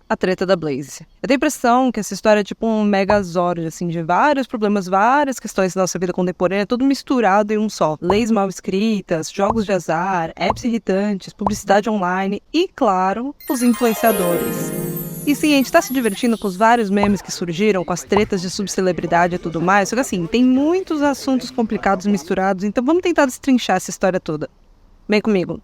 A treta da Blaze. Eu tenho a impressão que essa história é tipo um megazord, assim, de vários problemas, várias questões da nossa vida contemporânea, tudo misturado em um só. Leis mal escritas, jogos de azar, apps irritantes, publicidade online e, claro, os influenciadores. E sim, a gente tá se divertindo com os vários memes que surgiram, com as tretas de subcelebridade e tudo mais, só que assim, tem muitos assuntos complicados misturados, então vamos tentar destrinchar essa história toda. Vem comigo.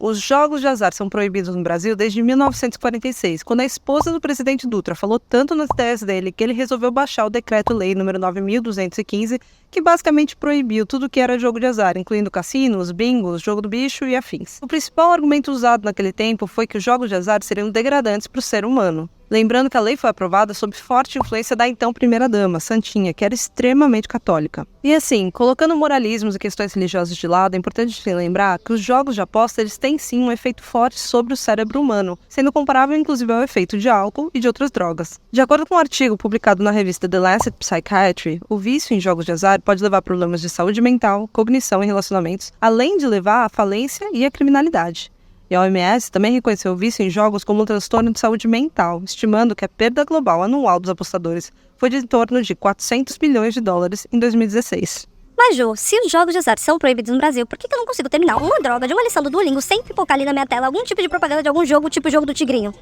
Os jogos de azar são proibidos no Brasil desde 1946, quando a esposa do presidente Dutra falou tanto nas ideias dele que ele resolveu baixar o Decreto-Lei número 9.215, que basicamente proibiu tudo que era jogo de azar, incluindo cassinos, bingos, jogo do bicho e afins. O principal argumento usado naquele tempo foi que os jogos de azar seriam degradantes para o ser humano. Lembrando que a lei foi aprovada sob forte influência da então primeira-dama, Santinha, que era extremamente católica. E assim, colocando moralismos e questões religiosas de lado, é importante lembrar que os jogos de aposta eles têm sim um efeito forte sobre o cérebro humano, sendo comparável inclusive ao efeito de álcool e de outras drogas. De acordo com um artigo publicado na revista The Lancet Psychiatry, o vício em jogos de azar pode levar a problemas de saúde mental, cognição e relacionamentos, além de levar à falência e à criminalidade. E a OMS também reconheceu o vício em jogos como um transtorno de saúde mental, estimando que a perda global anual dos apostadores foi de em torno de 400 bilhões de dólares em 2016. Mas, Ju, se os jogos de azar são proibidos no Brasil, por que eu não consigo terminar uma droga de uma lição do Duolingo sem pipocar ali na minha tela algum tipo de propaganda de algum jogo, tipo o jogo do Tigrinho?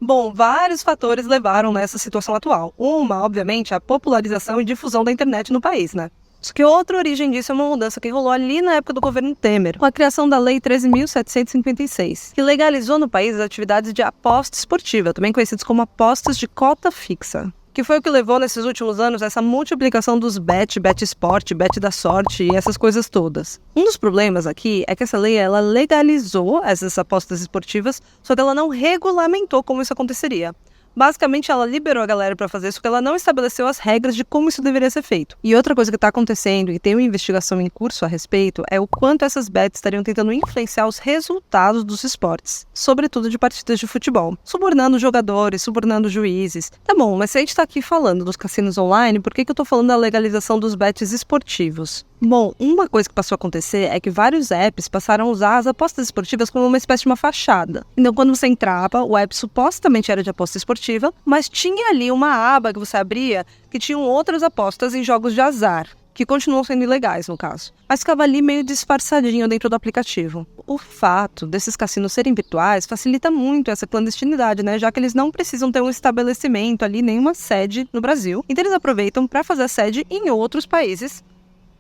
Bom, vários fatores levaram nessa situação atual. Uma, obviamente, é a popularização e difusão da internet no país, né? Só que outra origem disso é uma mudança que rolou ali na época do governo Temer, com a criação da Lei 13.756, que legalizou no país as atividades de aposta esportiva, também conhecidas como apostas de cota fixa, que foi o que levou nesses últimos anos a essa multiplicação dos bet sport, bet da sorte e essas coisas todas. Um dos problemas aqui é que essa lei ela legalizou essas apostas esportivas, só que ela não regulamentou como isso aconteceria. Basicamente, ela liberou a galera para fazer isso, porque ela não estabeleceu as regras de como isso deveria ser feito. E outra coisa que está acontecendo, e tem uma investigação em curso a respeito, é o quanto essas bets estariam tentando influenciar os resultados dos esportes, sobretudo de partidas de futebol, subornando jogadores, subornando juízes. Tá bom, mas se a gente está aqui falando dos cassinos online, por que eu estou falando da legalização dos bets esportivos? Bom, uma coisa que passou a acontecer é que vários apps passaram a usar as apostas esportivas como uma espécie de uma fachada. Então, quando você entrava, o app supostamente era de aposta esportiva, mas tinha ali uma aba que você abria que tinham outras apostas em jogos de azar, que continuam sendo ilegais no caso, mas ficava ali meio disfarçadinho dentro do aplicativo. O fato desses cassinos serem virtuais facilita muito essa clandestinidade, né? Já que eles não precisam ter um estabelecimento ali, nenhuma sede no Brasil, então eles aproveitam para fazer a sede em outros países.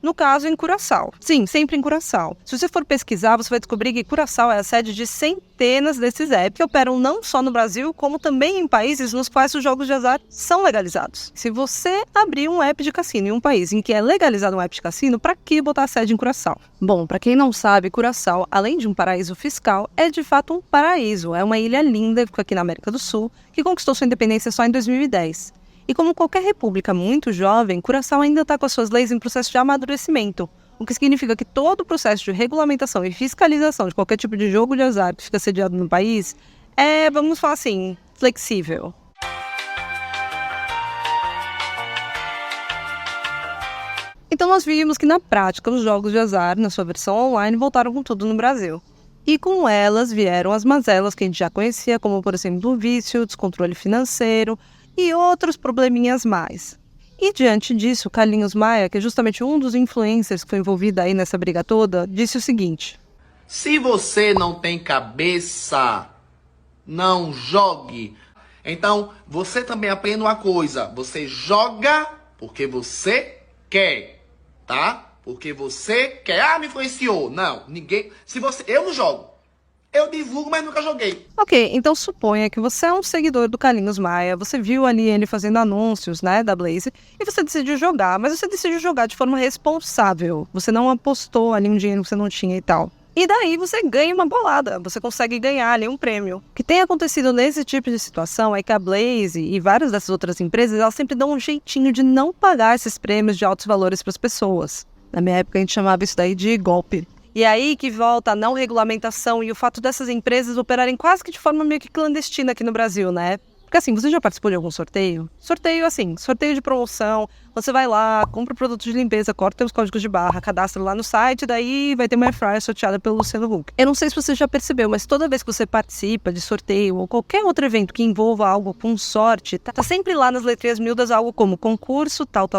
No caso, em Curaçao. Sim, sempre em Curaçao. Se você for pesquisar, você vai descobrir que Curaçao é a sede de centenas desses apps que operam não só no Brasil, como também em países nos quais os jogos de azar são legalizados. Se você abrir um app de cassino em um país em que é legalizado um app de cassino, para que botar a sede em Curaçao? Bom, para quem não sabe, Curaçao, além de um paraíso fiscal, é de fato um paraíso. É uma ilha linda que fica aqui na América do Sul, que conquistou sua independência só em 2010. E como qualquer república muito jovem, Curaçao ainda está com as suas leis em processo de amadurecimento, o que significa que todo o processo de regulamentação e fiscalização de qualquer tipo de jogo de azar que fica sediado no país é, vamos falar assim, flexível. Então nós vimos que na prática os jogos de azar, na sua versão online, voltaram com tudo no Brasil. E com elas vieram as mazelas que a gente já conhecia, como por exemplo o vício, descontrole financeiro, e outros probleminhas mais. E diante disso, Carlinhos Maia, que é justamente um dos influencers que foi envolvido aí nessa briga toda, disse o seguinte: se você não tem cabeça, não jogue. Então, você também aprenda uma coisa, você joga porque você quer, tá? Porque você quer. Ah, me influenciou. Não, ninguém. Eu não jogo. Eu divulgo, mas nunca joguei. Ok, então suponha que você é um seguidor do Carlinhos Maia, você viu ali ele fazendo anúncios, né, da Blaze, e você decidiu jogar, mas você decidiu jogar de forma responsável. Você não apostou ali um dinheiro que você não tinha e tal. E daí você ganha uma bolada, você consegue ganhar ali um prêmio. O que tem acontecido nesse tipo de situação é que a Blaze e várias dessas outras empresas, elas sempre dão um jeitinho de não pagar esses prêmios de altos valores para as pessoas. Na minha época a gente chamava isso daí de golpe. E aí que volta a não regulamentação e o fato dessas empresas operarem quase que de forma meio que clandestina aqui no Brasil, né? Porque assim, você já participou de algum sorteio? Sorteio assim, sorteio de promoção, você vai lá, compra produtos de limpeza, corta os códigos de barra, cadastra lá no site, daí vai ter uma airfryer sorteada pelo Luciano Huck. Eu não sei se você já percebeu, mas toda vez que você participa de sorteio ou qualquer outro evento que envolva algo com sorte, tá sempre lá nas letrinhas miúdas algo como concurso, tal,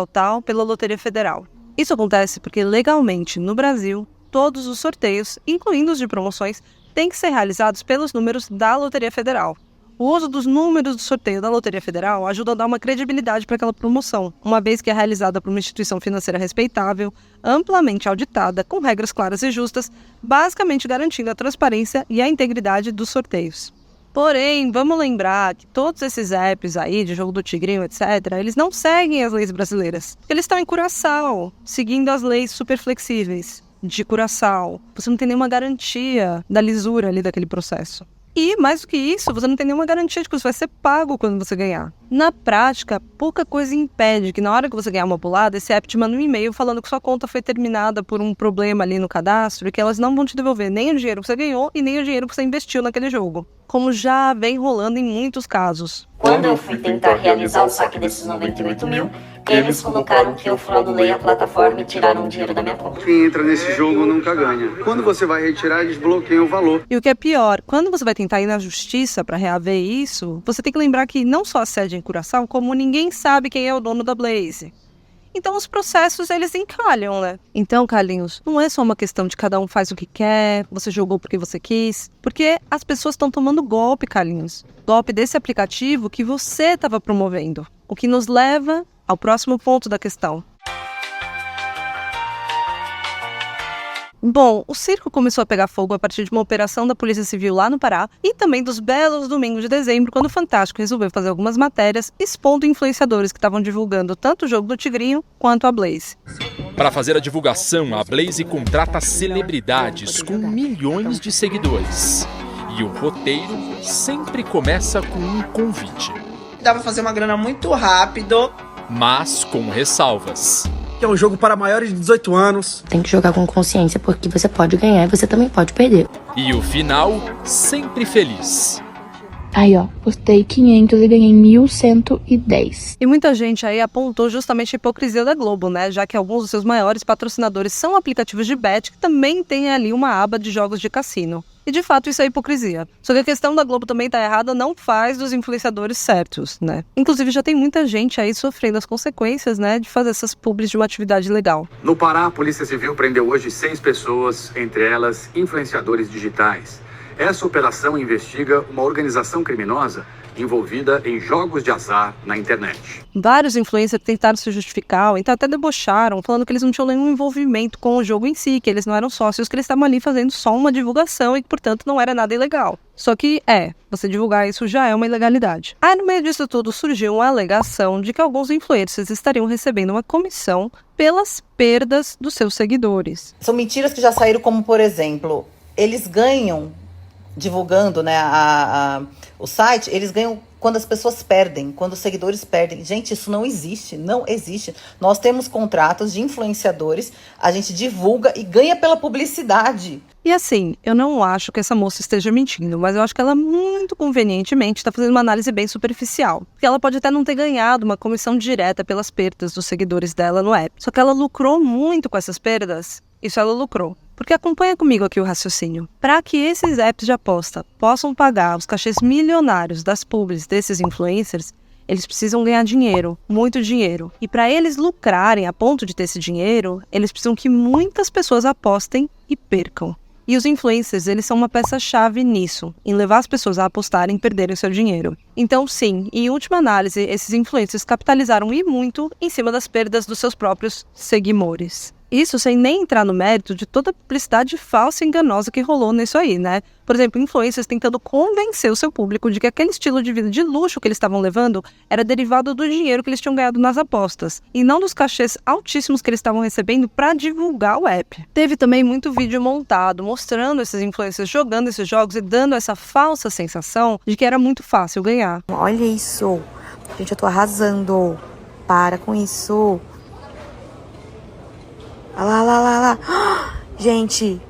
pela Loteria Federal. Isso acontece porque legalmente, no Brasil, todos os sorteios, incluindo os de promoções, têm que ser realizados pelos números da Loteria Federal. O uso dos números do sorteio da Loteria Federal ajuda a dar uma credibilidade para aquela promoção, uma vez que é realizada por uma instituição financeira respeitável, amplamente auditada, com regras claras e justas, basicamente garantindo a transparência e a integridade dos sorteios. Porém, vamos lembrar que todos esses apps aí, de jogo do tigrinho, etc., eles não seguem as leis brasileiras. Eles estão em Curaçao, seguindo as leis super flexíveis de Curaçao. Você não tem nenhuma garantia da lisura ali daquele processo. E, mais do que isso, você não tem nenhuma garantia de que você vai ser pago quando você ganhar. Na prática, pouca coisa impede que na hora que você ganhar uma bolada, esse app te manda um e-mail falando que sua conta foi terminada por um problema ali no cadastro e que elas não vão te devolver nem o dinheiro que você ganhou e nem o dinheiro que você investiu naquele jogo. Como já vem rolando em muitos casos. Quando eu fui tentar realizar o saque desses 98 mil, eles colocaram que eu fraudulei a plataforma e tiraram o dinheiro da minha conta. Quem entra nesse jogo nunca ganha. Quando você vai retirar, eles bloqueiam o valor. E o que é pior, quando você vai tentar ir na justiça para reaver isso, você tem que lembrar que não só a sede é em Curaçao, como ninguém sabe quem é o dono da Blaze. Então os processos, eles encalham, né? Então, Carlinhos, não é só uma questão de cada um faz o que quer, você jogou porque você quis. Porque as pessoas estão tomando golpe, Carlinhos. Golpe desse aplicativo que você estava promovendo. O que nos leva ao próximo ponto da questão. Bom, o circo começou a pegar fogo a partir de uma operação da Polícia Civil lá no Pará e também dos belos domingos de dezembro, quando o Fantástico resolveu fazer algumas matérias expondo influenciadores que estavam divulgando tanto o jogo do Tigrinho quanto a Blaze. Para fazer a divulgação, a Blaze contrata celebridades com milhões de seguidores. E o roteiro sempre começa com um convite. Dá pra fazer uma grana muito rápido, mas com ressalvas. É um jogo para maiores de 18 anos. Tem que jogar com consciência, porque você pode ganhar e você também pode perder. E o final, sempre feliz. Aí, ó, postei 500 e ganhei 1.110. E muita gente aí apontou justamente a hipocrisia da Globo, né? Já que alguns dos seus maiores patrocinadores são aplicativos de bet que também tem ali uma aba de jogos de cassino. E de fato isso é hipocrisia. Só que a questão da Globo também tá errada, não faz dos influenciadores certos, né? Inclusive já tem muita gente aí sofrendo as consequências, né, de fazer essas publis de uma atividade legal. No Pará, a Polícia Civil prendeu hoje 6 pessoas, entre elas influenciadores digitais. Essa operação investiga uma organização criminosa envolvida em jogos de azar na internet. Vários influencers tentaram se justificar, então até debocharam, falando que eles não tinham nenhum envolvimento com o jogo em si, que eles não eram sócios, que eles estavam ali fazendo só uma divulgação e que, portanto, não era nada ilegal. Só que, você divulgar isso já é uma ilegalidade. Aí, no meio disso tudo, surgiu uma alegação de que alguns influencers estariam recebendo uma comissão pelas perdas dos seus seguidores. são mentiras que já saíram, como por exemplo, eles ganham divulgando, né, o site, eles ganham quando as pessoas perdem, quando os seguidores perdem. Gente, isso não existe, não existe. Nós temos contratos de influenciadores, a gente divulga e ganha pela publicidade. E assim, eu não acho que essa moça esteja mentindo, mas eu acho que ela muito convenientemente está fazendo uma análise bem superficial. Porque ela pode até não ter ganhado uma comissão direta pelas perdas dos seguidores dela no app. Só que ela lucrou muito com essas perdas. Isso ela lucrou. Porque acompanha comigo aqui o raciocínio. Para que esses apps de aposta possam pagar os cachês milionários das publis desses influencers, eles precisam ganhar dinheiro, muito dinheiro. E para eles lucrarem a ponto de ter esse dinheiro, eles precisam que muitas pessoas apostem e percam. E os influencers, eles são uma peça-chave nisso, em levar as pessoas a apostarem e perderem seu dinheiro. Então, sim, em última análise, esses influencers capitalizaram e muito em cima das perdas dos seus próprios seguidores. Isso sem nem entrar no mérito de toda a publicidade falsa e enganosa que rolou nisso aí, né? Por exemplo, influencers tentando convencer o seu público de que aquele estilo de vida de luxo que eles estavam levando era derivado do dinheiro que eles tinham ganhado nas apostas, e não dos cachês altíssimos que eles estavam recebendo para divulgar o app. Teve também muito vídeo montado, mostrando esses influencers jogando esses jogos e dando essa falsa sensação de que era muito fácil ganhar. Olha isso. Gente, eu tô arrasando. Para com isso. Olha lá. Gente.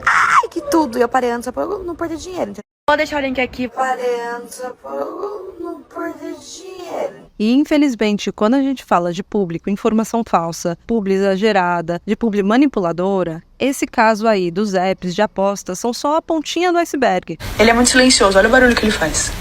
Ai, que tudo. E eu parei antes só pra eu não perder dinheiro. Entendeu? Vou deixar o link aqui. Parei antes só pra eu não perder E, infelizmente, quando a gente fala de público, informação falsa, publi exagerada, de publi manipuladora, esse caso aí dos apps de apostas são só a pontinha do iceberg. Ele é muito silencioso, olha o barulho que ele faz.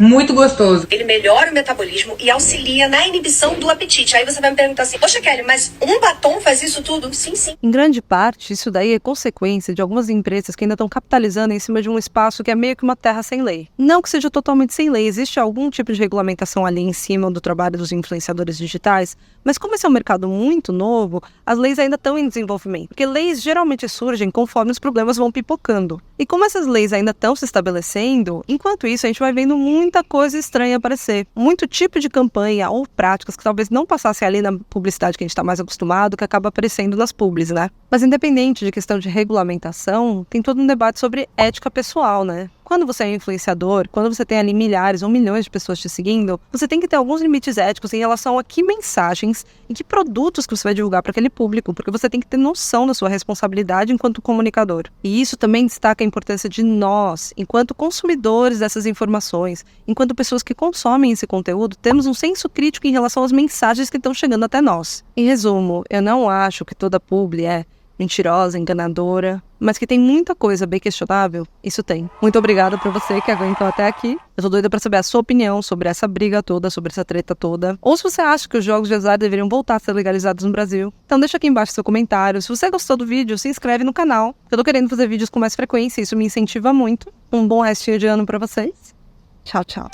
Muito gostoso. Ele melhora o metabolismo e auxilia na inibição do apetite. Aí você vai me perguntar assim, poxa Kelly, mas um batom faz isso tudo? Sim, sim. Em grande parte, isso daí é consequência de algumas empresas que ainda estão capitalizando em cima de um espaço que é meio que uma terra sem lei. Não que seja totalmente sem lei, existe algum tipo de regulamentação ali em cima do trabalho dos influenciadores digitais, mas como esse é um mercado muito novo, as leis ainda estão em desenvolvimento, porque leis geralmente surgem conforme os problemas vão pipocando. E como essas leis ainda estão se estabelecendo, enquanto isso a gente vai vendo muita coisa estranha aparecer. Muito tipo de campanha ou práticas que talvez não passassem ali na publicidade que a gente está mais acostumado, que acaba aparecendo nas publis, né? Mas independente de questão de regulamentação, tem todo um debate sobre ética pessoal, né? Quando você é influenciador, quando você tem ali milhares ou milhões de pessoas te seguindo, você tem que ter alguns limites éticos em relação a que mensagens e que produtos que você vai divulgar para aquele público, porque você tem que ter noção da sua responsabilidade enquanto comunicador. E isso também destaca a importância de nós, enquanto consumidores dessas informações, enquanto pessoas que consomem esse conteúdo, temos um senso crítico em relação às mensagens que estão chegando até nós. Em resumo, eu não acho que toda publi é mentirosa, enganadora, mas que tem muita coisa bem questionável, isso tem. Muito obrigada pra você que aguentou até aqui. Eu tô doida pra saber a sua opinião sobre essa briga toda, sobre essa treta toda. Ou se você acha que os jogos de azar deveriam voltar a ser legalizados no Brasil. Então deixa aqui embaixo seu comentário. Se você gostou do vídeo, se inscreve no canal. Eu tô querendo fazer vídeos com mais frequência, isso me incentiva muito. Um bom restinho de ano pra vocês. Tchau, tchau.